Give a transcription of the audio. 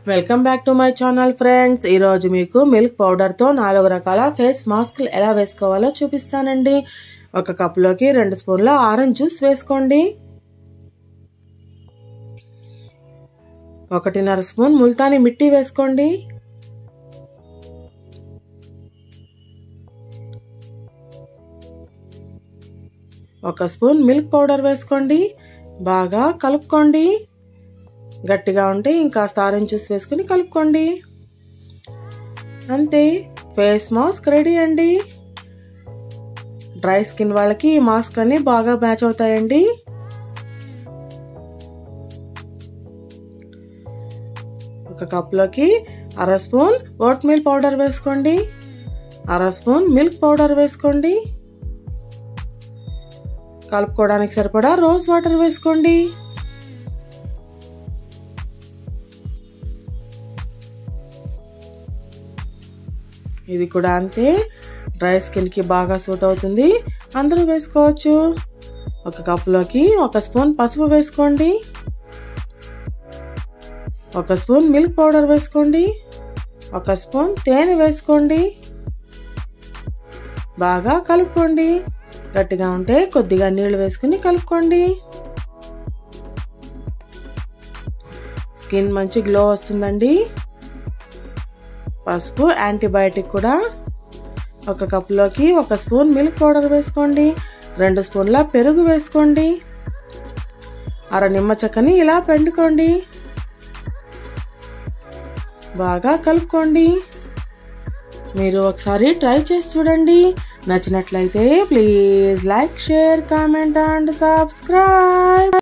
Welcome back to my channel friends. ఈ రోజు మీకు మిల్క్ పౌడర్ తో 4 రకాల ఫేస్ మాస్క్లు ఎలా వేసుకోవాలో చూపిస్తానండి. ఒక కప్ లోకి 2 స్పూన్ల ఆరెంజ్ జ్యూస్ వేసుకోండి. 1.5 స్పూన్ ముల్తానీ మిట్టి వేసుకోండి. ఒక స్పూన్ మిల్క్ పౌడర్ వేసుకోండి. బాగా కలుపుకోండి. గట్టిగా ఉంటే ఇంకాస్త ఆరెంజ్ జ్యూస్ వేసుకుని కలుపుకోండి. అంతే, ఫేస్ మాస్క్ రెడీ అండి. డ్రై స్కిన్ వాళ్ళకి ఈ మాస్క్ అన్ని బాగా మ్యాచ్ అవుతాయండి. ఒక కప్ లోకి 1/2 స్పూన్ ఓట్ మీల్ పౌడర్ వేసుకోండి. 1/2 స్పూన్ మిల్క్ పౌడర్ వేసుకోండి. కలుపుకోవడానికి సరిపడా రోజ్ వాటర్ వేసుకోండి. ఇది కూడా అంతే, డ్రై స్కిన్ కి బాగా సూట్ అవుతుంది, అందరూ వేసుకోవచ్చు. ఒక కప్ లోకి 1 స్పూన్ పసుపు వేసుకోండి. 1 స్పూన్ మిల్క్ పౌడర్ వేసుకోండి. 1 స్పూన్ తేనె వేసుకోండి. బాగా కలుపుకోండి. గట్టిగా ఉంటే కొద్దిగా నీళ్లు వేసుకుని కలుపుకోండి. స్కిన్ మంచి గ్లో వస్తుందండి. పసుపు యాంటీబయాటిక్ కూడా. ఒక కప్ లోకి 1 స్పూన్ మిల్క్ పౌడర్ వేసుకోండి. 2 స్పూన్ల పెరుగు వేసుకోండి. 1/2 నిమ్మ చెక్కని ఇలా పిండుకోండి. బాగా కలుపుకోండి. మీరు ఒకసారి ట్రై చేసి చూడండి. నచ్చినట్లయితే please like, share, comment and subscribe.